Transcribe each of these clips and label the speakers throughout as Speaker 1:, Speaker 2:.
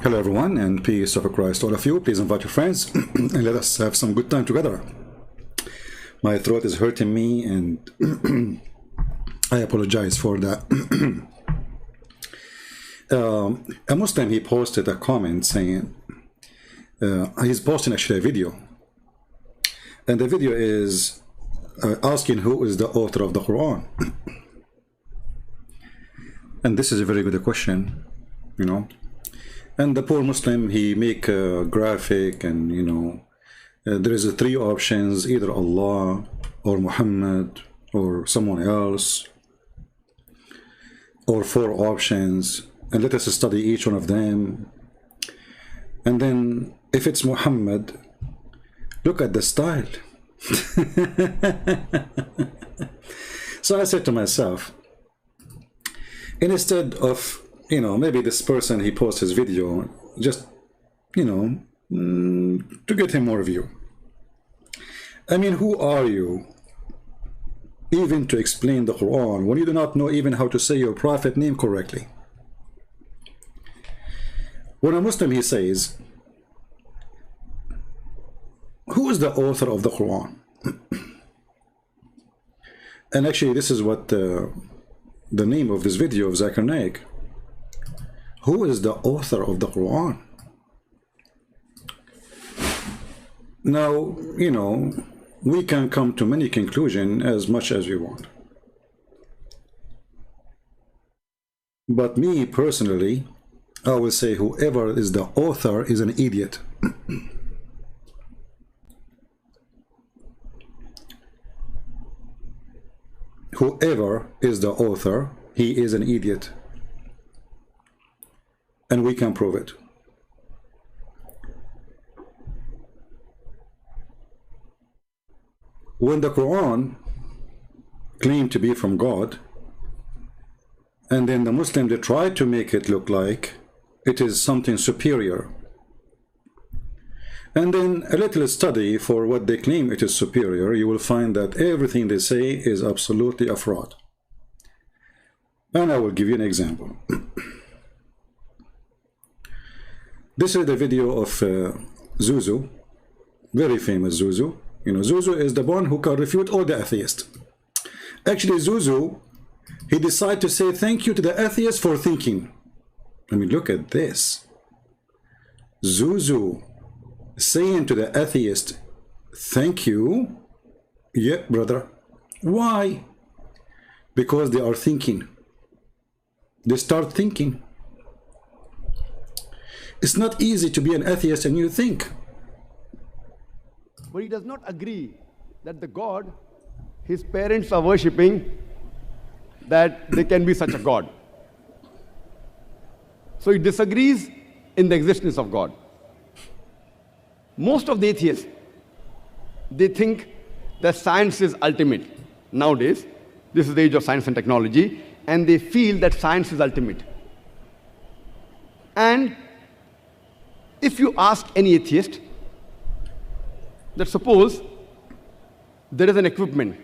Speaker 1: Hello everyone, and peace of Christ all of you. Please invite your friends and let us have some good time together. My throat is hurting me and I apologize for that. A Muslim, he posted a comment saying, he's posting actually a video, and the video is asking who is the author of the Quran. And this is a very good question, you know. And the poor Muslim, he make a graphic, and you know, there is three options: either Allah or Muhammad or someone else, or four options, and let us study each one of them. And then if it's Muhammad, look at the style. So I said to myself, instead of, you know, maybe this person, he posts his video just, you know, to get him more view. I mean, who are you even to explain the Quran when you do not know even how to say your prophet name correctly? When a Muslim, he says, who is the author of the Quran? And actually, this is what the name of this video of Zakir Naik. Who is the author of the Quran? Now, you know, we can come to many conclusions as much as we want. But me personally, I will say whoever is the author is an idiot. Whoever is the author, he is an idiot. And we can prove it. When the Quran claimed to be from God, and then the Muslims, they try to make it look like it is something superior, and then a little study for what they claim it is superior, you will find that everything they say is absolutely a fraud. And I will give you an example. This is the video of Zuzu, very famous Zuzu. You know, Zuzu is the one who can refute all the atheists. Actually, Zuzu, he decided to say thank you to the atheists for thinking. I mean, look at this. Zuzu saying to the atheist, thank you. Yeah, brother. Why? Because they are thinking. They start thinking. It's not easy to be an atheist and you think.
Speaker 2: But he does not agree that the God his parents are worshipping, that there can be such a God. So he disagrees in the existence of God. Most of the atheists, they think that science is ultimate. Nowadays, this is the age of science and technology, and they feel that science is ultimate. And if you ask any atheist that suppose there is an equipment,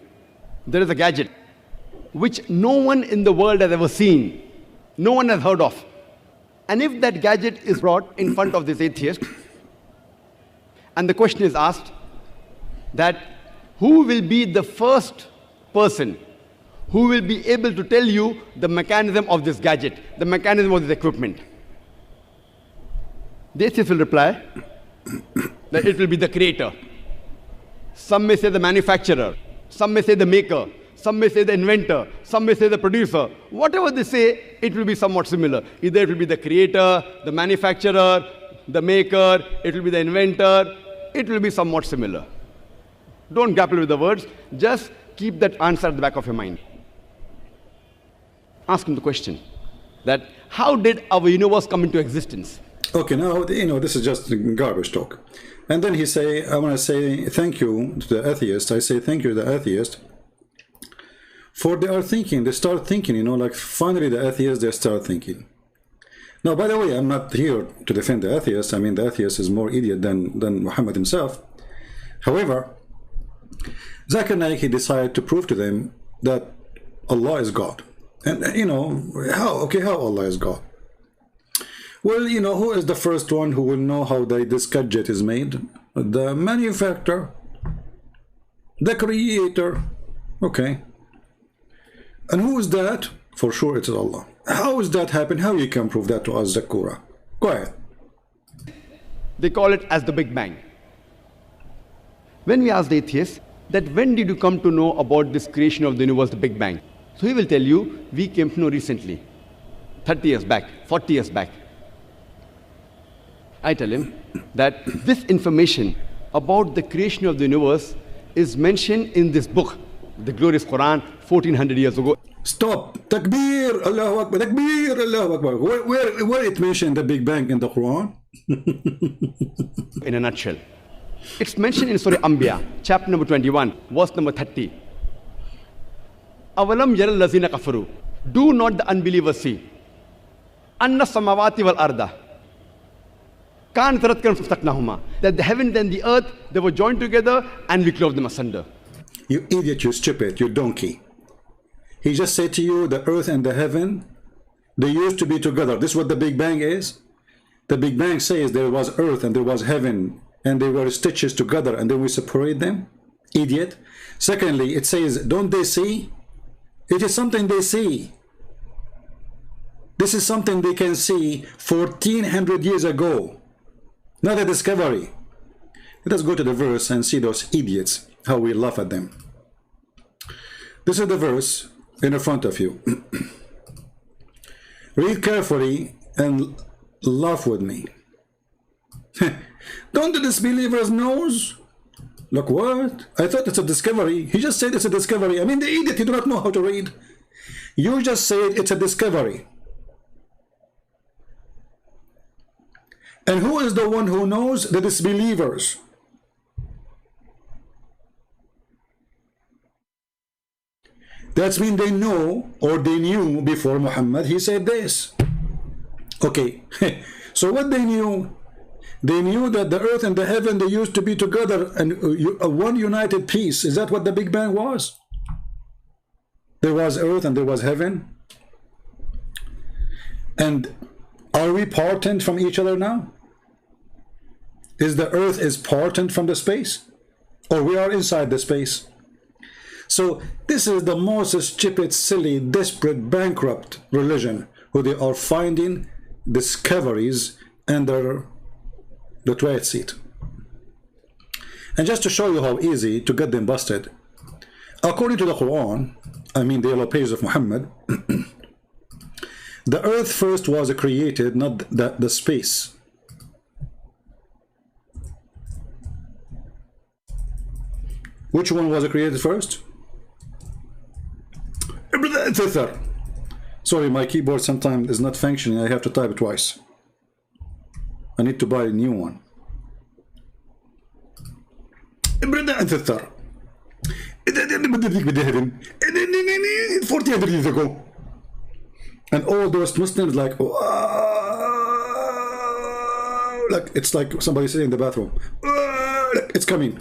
Speaker 2: there is a gadget which no one in the world has ever seen, no one has heard of, and if that gadget is brought in front of this atheist and the question is asked that who will be the first person who will be able to tell you the mechanism of this gadget, the mechanism of this equipment, the atheist will reply that it will be the creator. Some may say the manufacturer, some may say the maker, some may say the inventor, some may say the producer. Whatever they say, it will be somewhat similar. Either it will be the creator, the manufacturer, the maker, it will be the inventor, it will be somewhat similar. Don't grapple with the words, just keep that answer at the back of your mind. Ask him the question that how did our universe come into existence?
Speaker 1: Okay, now, you know, this is just garbage talk. And then he say, I want to say thank you to the atheist. I say thank you to the atheist. For they are thinking, they start thinking, you know, like finally the atheists, they start thinking. Now, by the way, I'm not here to defend the atheist. I mean, the atheist is more idiot than Muhammad himself. However, Zakir Naik, he decided to prove to them that Allah is God. And, you know, how Allah is God? Well, you know, who is the first one who will know how this gadget is made? The manufacturer, the creator. Okay. And who is that? For sure it is Allah. How does that happen? How you can prove that to us, Zakura? Go ahead.
Speaker 2: They call it as the Big Bang. When we ask the atheist that when did you come to know about this creation of the universe, the Big Bang? So he will tell you, we came to know recently, 30 years back, 40 years back. I tell him that this information about the creation of the universe is mentioned in this book, the glorious Quran, 1400 years ago.
Speaker 1: Stop. Takbir, Allahu Akbar, Takbir, Allahu Akbar. Where it mentioned the Big Bang in the Quran?
Speaker 2: In a nutshell. It's mentioned in Surah Anbiya, chapter number 21, verse number 30. Avalam yaral lazina kafaru. Do not the unbelievers see? Anna samawati wal arda. Kan taratkan fastaknahuma. That the heavens and the earth, they were joined together and we clove them asunder.
Speaker 1: You idiot, you stupid, you donkey. He just said to you, the earth and the heaven, they used to be together. This is what the Big Bang is. The Big Bang says there was earth and there was heaven, and they were stitches together, and then we separate them. Idiot. Secondly, it says, don't they see? It is something they see. This is something they can see 1400 years ago. Not a discovery. Let us go to the verse and see those idiots, how we laugh at them. This is the verse in the front of you. Read carefully and laugh with me. Don't the disbelievers knows? Look, what? I thought it's a discovery. He just said it's a discovery. I mean, the idiot, you do not know how to read. You just said it's a discovery. And who is the one who knows? The disbelievers. That's mean they know, or they knew before Muhammad, he said this. Okay, so what they knew? They knew that the earth and the heaven, they used to be together and one united piece. Is that what the Big Bang was? There was earth and there was heaven. And are we parted from each other now? Is the earth is parted from the space? Or we are inside the space? So this is the most stupid, silly, desperate, bankrupt religion who they are finding discoveries under the toilet seat. And just to show you how easy to get them busted, according to the Quran, I mean the yellow pages of Muhammad, the earth first was created, not the space. Which one was created first? Sorry, my keyboard sometimes is not functioning. I have to type it twice. I need to buy a new one. 1400 years ago. And all those Muslims like it's like somebody sitting in the bathroom. It's coming.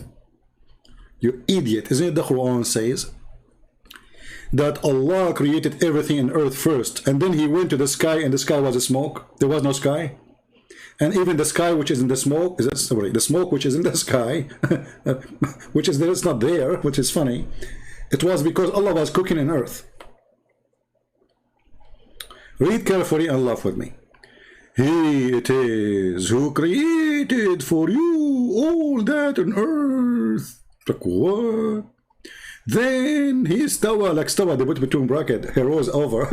Speaker 1: You idiot. Isn't it the Quran says that Allah created everything in earth first, and then he went to the sky, and the sky was a smoke. There was no sky. And even the sky which is in the smoke, the smoke which is in the sky, which is there, it's not there, which is funny. It was because Allah was cooking in earth. Read carefully and laugh with me. He it is who created for you all that on earth. Like what? Then he stawa, like stawa, they put between bracket, he rose over.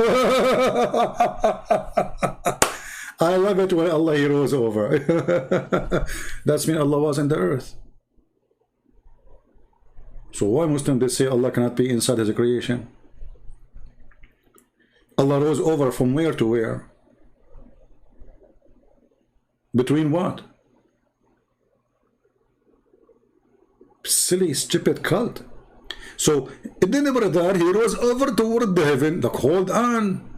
Speaker 1: I love it when Allah he rose over. That's mean Allah was in the earth. So why Muslims they say Allah cannot be inside his creation? Allah rose over from where to where? Between what? Silly, stupid cult. So it didn't ever that he rose over toward the heaven, like hold on.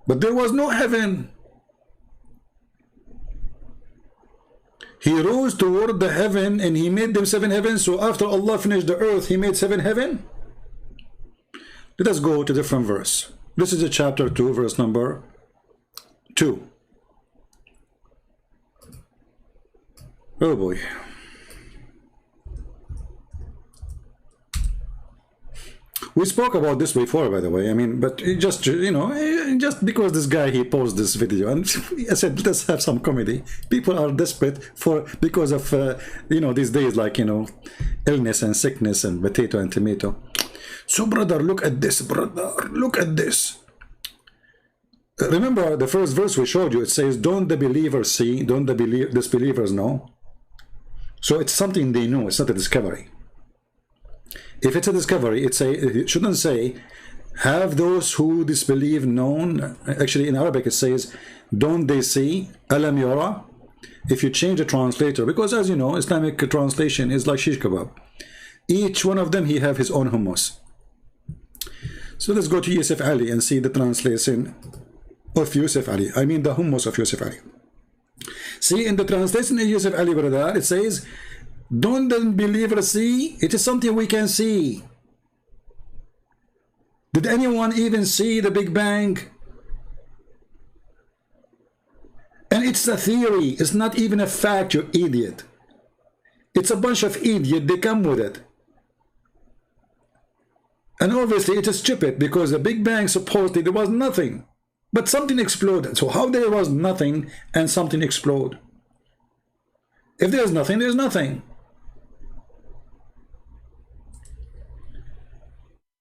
Speaker 1: But there was no heaven. He rose toward the heaven and he made them 7 heavens. So after Allah finished the earth, he made 7 heaven. Let us go to different verse. This is a chapter 2, verse number 2. 2. Oh boy. We spoke about this before, by the way. I mean, but it just, you know, just because this guy, he posted this video, and I said, let's have some comedy. People are desperate for, because of, you know, these days, like, you know, illness and sickness and potato and tomato. So, brother, look at this, brother. Look at this. Remember the first verse we showed you, it says, don't the believers see, don't the disbelievers know? So it's something they know, it's not a discovery. If it's a discovery, it shouldn't say, have those who disbelieve known. Actually, in Arabic, it says, don't they see? Alam yara? If you change the translator, because as you know, Islamic translation is like shish kebab. Each one of them, he have his own hummus. So let's go to Yusuf Ali and see the translation of Yusuf Ali. I mean the hummus of Yusuf Ali. See, in the translation of Yusuf Ali, brother, it says, don't the believers see? It is something we can see. Did anyone even see the Big Bang? And it's a theory. It's not even a fact, you idiot. It's a bunch of idiots. They come with it. And obviously it is stupid, because the Big Bang, supposedly there was nothing. But something exploded. So how there was nothing and something explode? If there's nothing, there's nothing.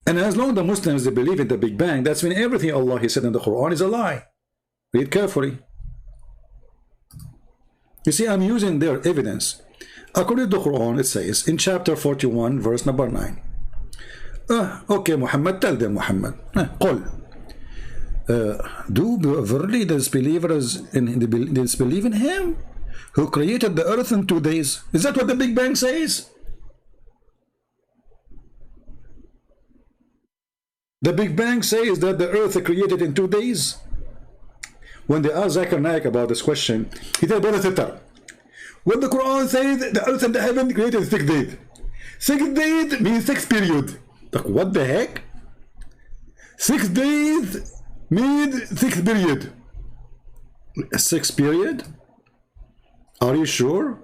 Speaker 1: And as long as the Muslims, they believe in the Big Bang, that's when everything Allah He said in the Quran is a lie. Read carefully. You see, I'm using their evidence. According to the Quran, it says in chapter 41, verse number 9. Okay, Muhammad, tell them, Muhammad. قل. Do verily disbelievers disbelieve in Him who created the earth in 2 days? Is that what the Big Bang says? The Big Bang says that the earth is created in 2 days. When they asked Zakir Naik about this question, he said, brother, when the Quran says the earth and the heaven created in 6 days, 6 days means 6 period. Like, what the heck? 6 days means 6 period. A 6 period? Are you sure?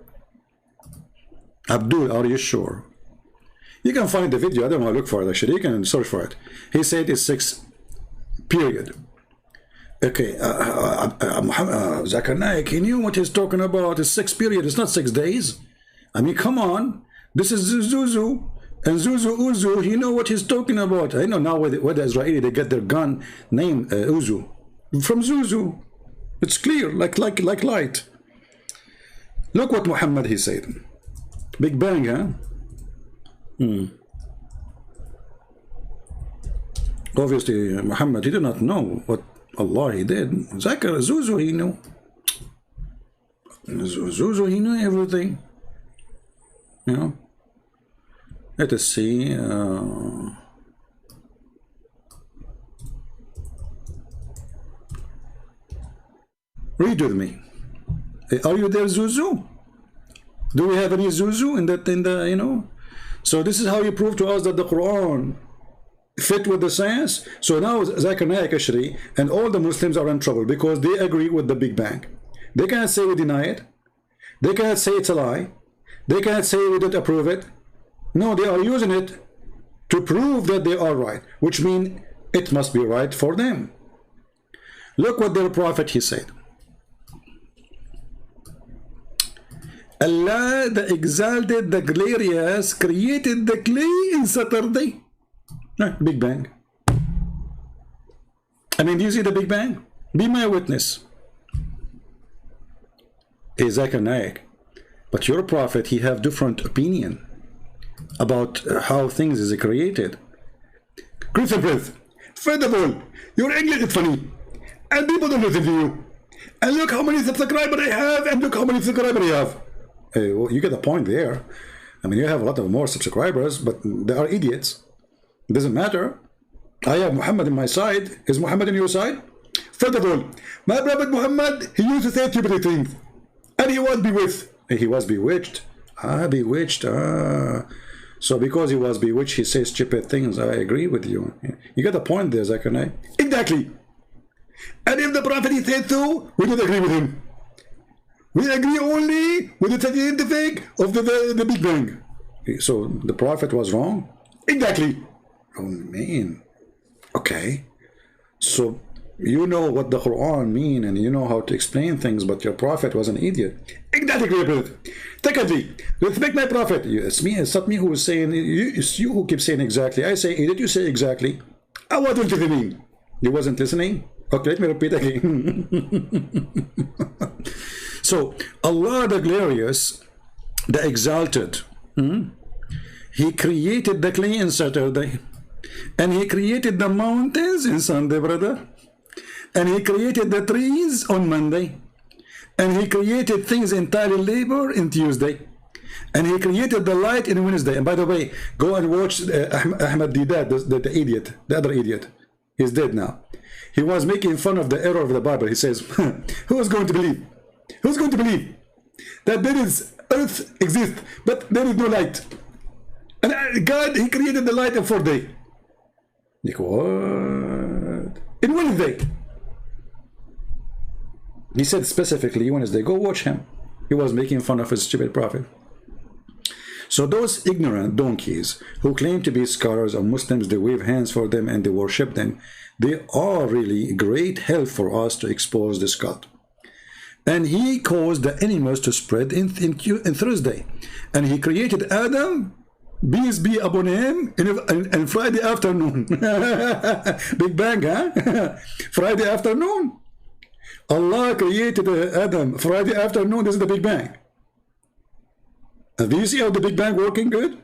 Speaker 1: Abdul, are you sure? You can find the video. I don't want to look for it, actually. You can search for it. He said it's 6 period. Okay, Zakir Naik, he knew what he's talking about. It's 6 period. It's not 6 days. I mean, come on. This is Zuzu. And Zuzu Uzu, he know what he's talking about. I know now where the Israeli, they get their gun name Uzu. From Zuzu. It's clear, like light. Look what Muhammad, he said. Big Bang, huh? Obviously, Muhammad, he did not know what Allah he did. Zakir, Zuzu, he knew. Zuzu, he knew everything. You know? Let us see. Read with me. Are you there, Zuzu? Do we have any Zuzu in the, you know? So this is how you prove to us that the Quran fit with the science. So now Zakir Naik actually and all the Muslims are in trouble because they agree with the Big Bang. They cannot say we deny it. They cannot say it's a lie. They cannot say we don't approve it. No, they are using it to prove that they are right, which means it must be right for them. Look what their prophet, he said. Allah, the exalted, the glorious, created the clay in Saturday. Big Bang. I mean, do you see the Big Bang? Be my witness. Zakir Naik. But your prophet, he have different opinion about how things is created. Christopher, first of all, your English is funny, and people don't listen to you. And look how many subscribers I have, and look how many subscribers I have. Well, you get the point there. I mean, you have a lot of more subscribers, but they are idiots. It doesn't matter. I have Muhammad on my side. Is Muhammad on your side? First of all, my prophet Muhammad, he used to say stupid things, and he was bewitched. He was bewitched. Bewitched. So because he was bewitched, he says stupid things. I agree with you. You got the point there, Zakir Naik. Exactly. And if the Prophet he said so, we don't agree with him. We agree only with the scientific of the Big Bang. So the Prophet was wrong? Exactly. Oh man. Okay. So you know what the Quran mean and you know how to explain things, but your Prophet was an idiot. Exactly. Secondly, respect my Prophet. It's not me who is saying, it's you who keep saying exactly. I say idiot, you say exactly. I wasn't listening. You wasn't listening? Okay, let me repeat again. So Allah the Glorious, the Exalted, He created the clay on Saturday, and He created the mountains in Sunday, brother, and He created the trees on Monday, and He created things entirely labor in Tuesday, and He created the light in Wednesday. And by the way, go and watch Ahmad Didat, the idiot, the other idiot. He's dead now. He was making fun of the error of the Bible. He says, who's going to believe? Who's going to believe that there is earth exists, but there is no light? And God, He created the light in 4 days. Like, what? In Wednesday. He said specifically Wednesday. Go watch him. He was making fun of his stupid prophet. So those ignorant donkeys who claim to be scholars of Muslims, they wave hands for them and they worship them, they are really great help for us to expose this God. And He caused the animals to spread in Thursday. And He created Adam, peace be upon him, in Friday afternoon. Big Bang, huh? Friday afternoon. Allah created Adam Friday afternoon. This is the Big Bang. Do you see how the Big Bang working good?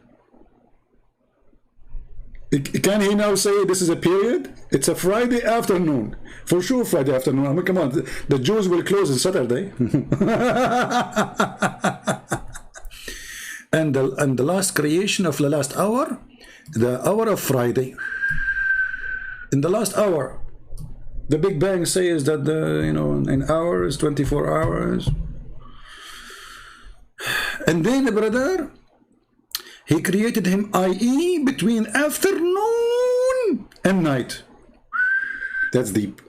Speaker 1: Can he now say this is a period? It's a Friday afternoon. For sure Friday afternoon. I mean, come on. The Jews will close on Saturday. and the last creation of the last hour, the hour of Friday. In the last hour, the Big Bang says that in hours, 24 hours. And then, brother, He created him, i.e., between afternoon and night. That's deep.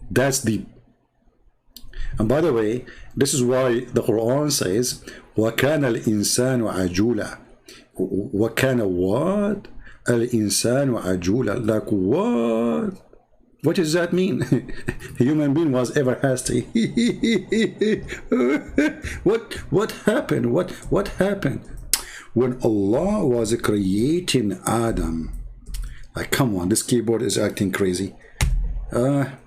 Speaker 1: That's deep. And by the way, this is why the Quran says, وَكَانَ الْإِنسَانُ عَجُولًا. وَكَانَ what? الْإِنسَانُ عَجُولًا. Like what? What does that mean? Human being was ever hasty. What happened? What happened? When Allah was creating Adam, like, come on, this keyboard is acting crazy. I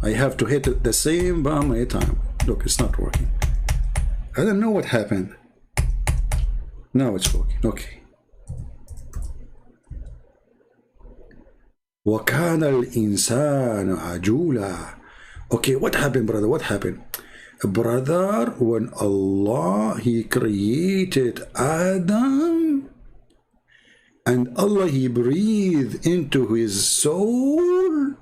Speaker 1: have to hit it the same button every time. Look, it's not working. I don't know what happened. Now it's working. Okay. وَكَانَ الْإِنسَانُ عَجُولًا. Okay, what happened, brother? What happened? Brother, when Allah, He created Adam, and Allah, He breathed into his soul,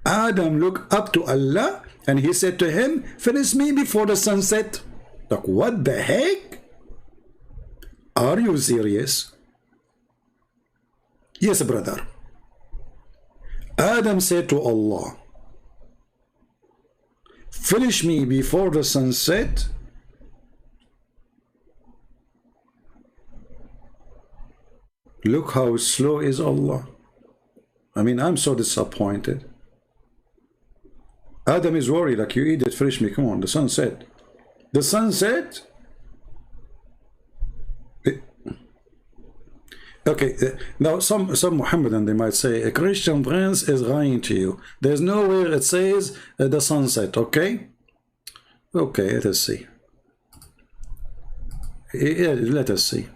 Speaker 1: Adam looked up to Allah, and He said to him, finish me before the sunset. Like, what the heck? Are you serious? Yes, brother. Adam said to Allah, finish me before the sunset. Look how slow is Allah. I mean, I'm so disappointed. Adam is worried, like, you idiot, finish me, come on, the sunset. The sunset? Okay, now some Muhammadan, they might say a Christian prince is lying to you. There's nowhere it says the sunset, okay? Okay, let us see. Yeah, let us see.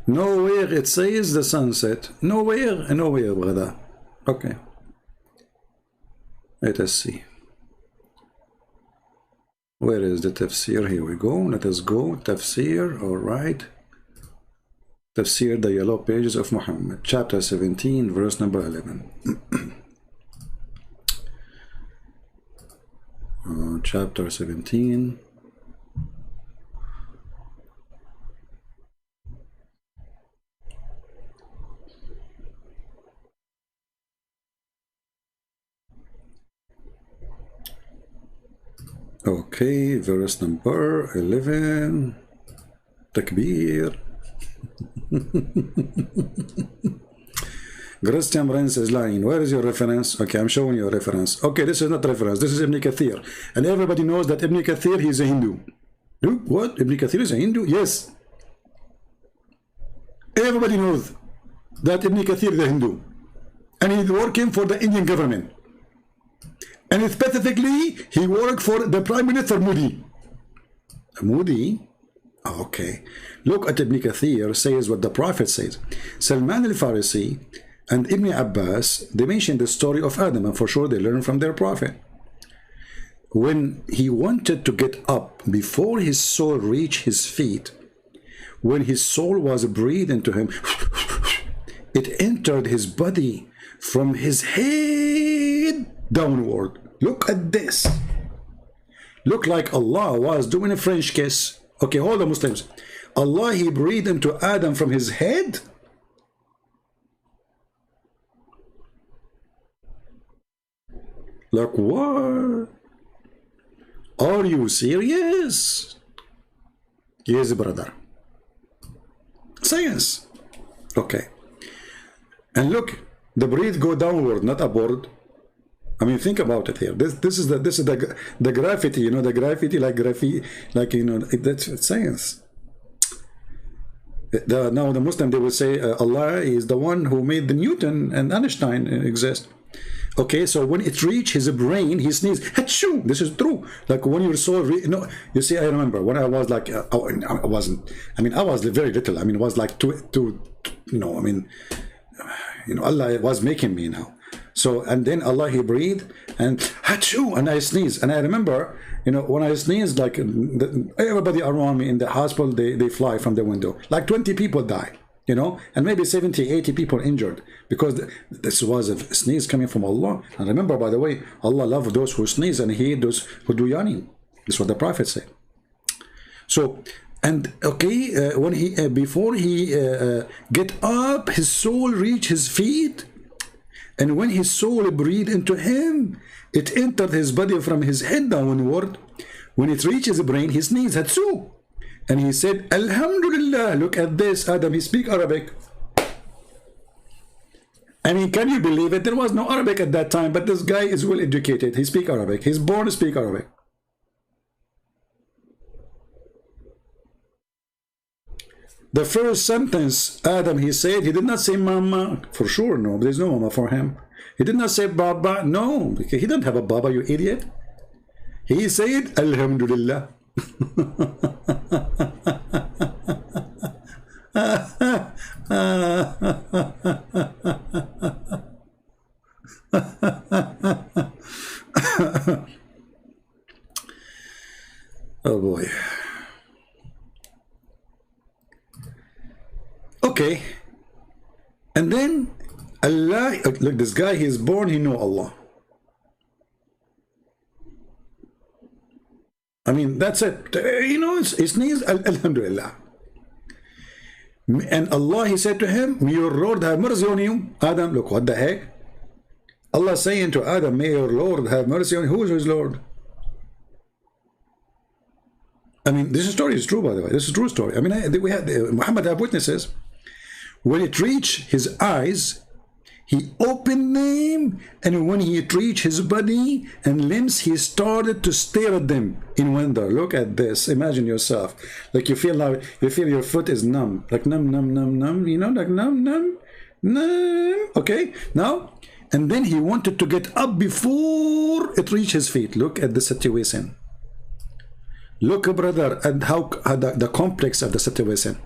Speaker 1: Nowhere it says the sunset. Nowhere, brother. Okay. Let us see. Where is the tafsir? Here we go. Let us go. Tafsir, all right. Tafsir, the yellow pages of Muhammad, chapter 17, verse number 11. Chapter 17. Okay, verse number 11. Takbir. Christian Prince is lying. Where is your reference? Okay, I'm showing you a reference. Okay, this is not reference. This is Ibn Kathir. And everybody knows that Ibn Kathir, he's a Hindu. What? Ibn Kathir is a Hindu? Yes. Everybody knows that Ibn Kathir is a Hindu. And he's working for the Indian government. And specifically, he worked for the Prime Minister Modi. Modi? Okay. Look at Ibn Kathir says what the Prophet says. Salman al-Farisi and Ibn Abbas, they mention the story of Adam, and for sure they learn from their Prophet. When he wanted to get up, before his soul reached his feet, when his soul was breathed into him, it entered his body from his head downward. Look at this. Look like Allah was doing a French kiss. Okay, hold on, Muslims. Allah, he breathed into Adam from his head. Like what? Are you serious? Yes, brother. Science. Okay. And look, the breath go downward, not upward. I mean, think about it here. This is the graffiti, you know, the graffiti like graffiti, like, you know, that's science. Now the Muslim, they will say Allah is the one who made the Newton and Einstein exist. Okay, so when it reached his brain, he sneezed. Achoo! This is true. Like when your soul, no, you see, I remember when I was like, I wasn't. I mean, I was very little. I mean, it was like you know. I mean, you know, Allah was making me now. So, and then Allah, he breathed and achoo, and I sneezed. And I remember, you know, when I sneezed, like everybody around me in the hospital, they fly from the window. Like 20 people die. You know, and maybe 70, 80 people injured because this was a sneeze coming from Allah. And remember, by the way, Allah loves those who sneeze and He hates those who do yawning. That's what the Prophet said. So, and okay, when he before he get up, his soul reached his feet, and when his soul breathed into him, it entered his body from his head downward. When it reached his brain, he sneezed. Hatsu. And he said, Alhamdulillah, look at this, Adam, he speaks Arabic. I mean, can you believe it? There was no Arabic at that time, but this guy is well educated. He speaks Arabic. He's born to speak Arabic. The first sentence, Adam, he said, he did not say mama, for sure, no, there's no mama for him. He did not say baba, no, because he didn't have a baba, you idiot. He said, Alhamdulillah. Oh boy. Okay. And then Allah, look, this guy, he is born, he know Allah. I mean, that's it. You know, his knees, Alhamdulillah. And Allah, he said to him, may your Lord have mercy on you. Adam, look, what the heck? Allah saying to Adam, may your Lord have mercy on you. Who is his Lord? I mean, this story is true, by the way. This is a true story. I mean, we had Muhammad have witnesses. When it reached his eyes, he opened them, and when he reached his body and limbs, he started to stare at them in wonder. Look at this. Imagine yourself. Like you feel your foot is numb. Like numb, numb, numb, numb. You know, like numb, numb, numb. Okay? Now, and then he wanted to get up before it reached his feet. Look at the situation. Look, brother, at how the complex of the situation.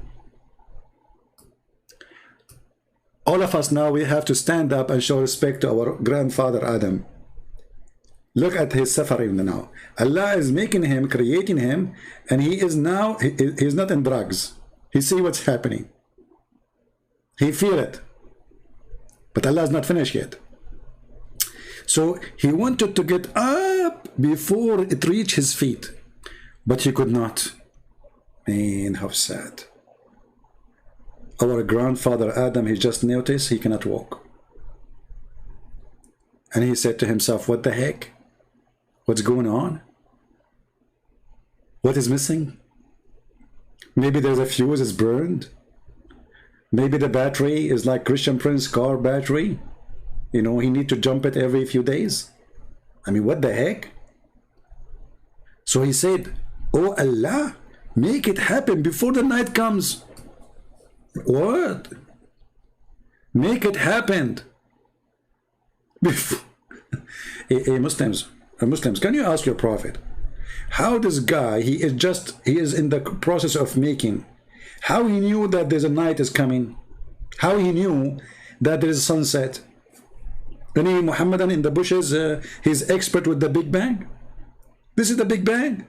Speaker 1: All of us now, we have to stand up and show respect to our grandfather Adam. Look at his suffering now. Allah is making him, creating him, and he is now, he's not in drugs. He see what's happening. He feel it. But Allah is not finished yet. So he wanted to get up before it reached his feet, but he could not. Man, how sad. Our grandfather Adam, he just noticed he cannot walk. And he said to himself, what the heck? What's going on? What is missing? Maybe there's a fuse is burned. Maybe the battery is like Christian Prince car battery. You know, he need to jump it every few days. I mean, what the heck? So he said, oh Allah, make it happen before the night comes. What? Make it happen. Hey, Muslims, can you ask your prophet, how this guy, he is in the process of making, how he knew that there's a night is coming, how he knew that there is sunset? Any Muhammadan in the bushes, he's expert with the Big Bang. This is the Big Bang.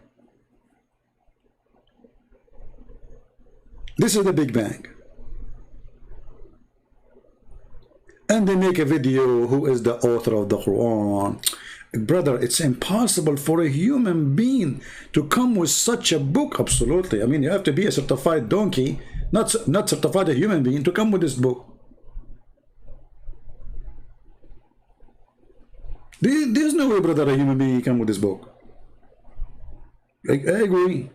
Speaker 1: This is the Big Bang. And they make a video, who is the author of the Quran? Brother, it's impossible for a human being to come with such a book. Absolutely. I mean, you have to be a certified donkey, not certified a human being, to come with this book. There's no way, brother, a human being can come with this book. I agree.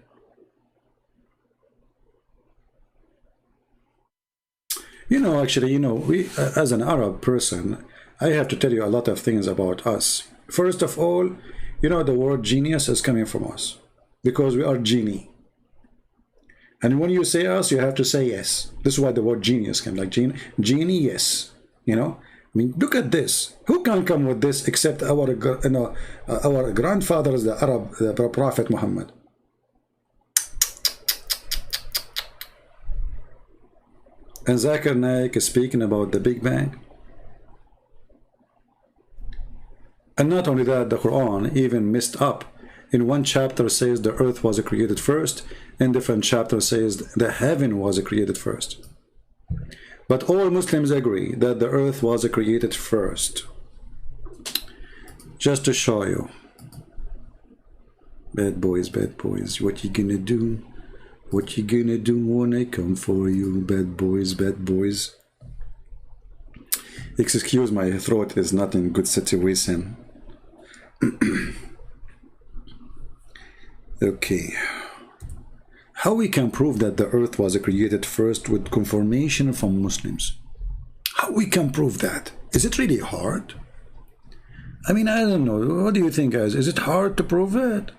Speaker 1: You know, actually, you know, we, as an Arab person, I have to tell you a lot of things about us. First of all, you know, the word genius is coming from us, because we are genie. And when you say us, you have to say yes. This is why the word genius came, like genie, yes. You know, I mean, look at this. Who can come with this except our, you know, our grandfathers, the Arab, the Prophet Muhammad? And Zakir Naik is speaking about the Big Bang. And not only that, the Quran even messed up. In one chapter says the earth was created first, in different chapter says the heaven was created first. But all Muslims agree that the earth was created first. Just to show you. Bad boys, what you gonna do? What you gonna do when I come for you? Bad boys, bad boys. Excuse my throat, is not in good situation. Okay. How we can prove that the earth was created first with confirmation from Muslims? How we can prove that? Is it really hard? I mean, I don't know. What do you think, guys? Is it hard to prove it?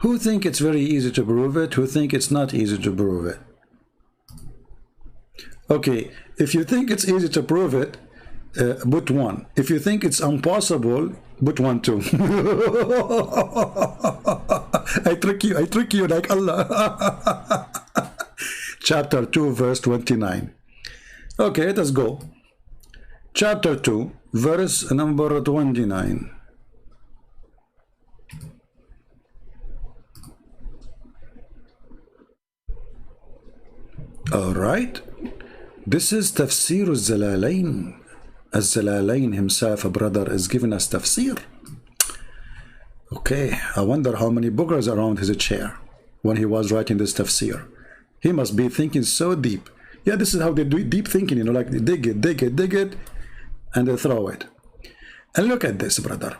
Speaker 1: Who think it's very easy to prove it? Who think it's not easy to prove it? Okay, if you think it's easy to prove it, put 1. If you think it's impossible, put 1 too. I trick you like Allah. Chapter 2, verse 29. Okay, let us go. Chapter 2, verse number 29. All right. This is Tafsir al-Zalalain. Al-Zalalain himself, a brother, is giving us tafsir. Okay, I wonder how many boogers around his chair when he was writing this tafsir. He must be thinking so deep. Yeah, this is how they do deep thinking, you know, like they dig it, and they throw it. And look at this, brother.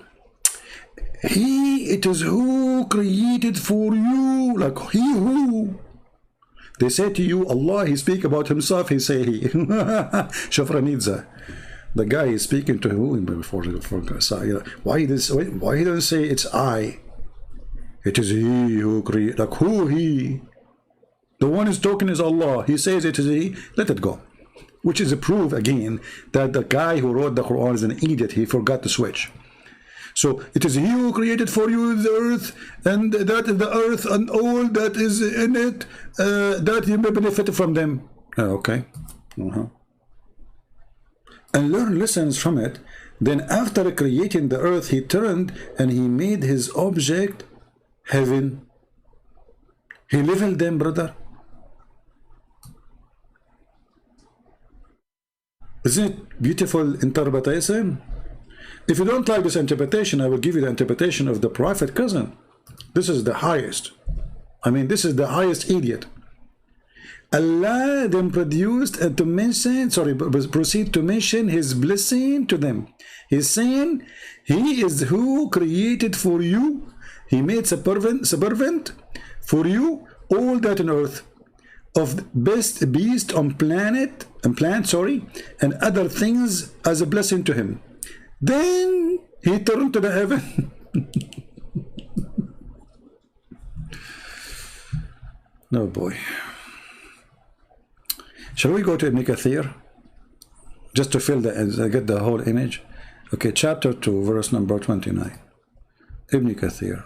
Speaker 1: It is who created for you, like he who. They say to you, Allah, he speak about himself, he say he. Shafranidza. The guy is speaking to who before why he doesn't say it's I? It is he who create, like who he? The one who's talking is Allah. He says it is he. Let it go. Which is a proof again that the guy who wrote the Quran is an idiot. He forgot to switch. So it is he who created for you the earth, and that is the earth and all that is in it, that you may benefit from them. Okay. And learn lessons from it. Then after creating the earth, he turned and he made his object heaven. He leveled them, brother. Isn't it beautiful interpretation? If you don't like this interpretation, I will give you the interpretation of the Prophet cousin. This is the highest. I mean, this is the highest idiot. Allah then produced to mention, proceed to mention his blessing to them. He's saying, he is who created for you He made servant for you all that on earth, of best beast on plant, and other things as a blessing to him. Then he turned to the heaven. No boy. Shall we go to Ibn Kathir? Just to feel get the whole image. Okay, chapter 2, verse number 29. Ibn Kathir.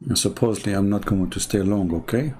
Speaker 1: And supposedly I'm not going to stay long, okay?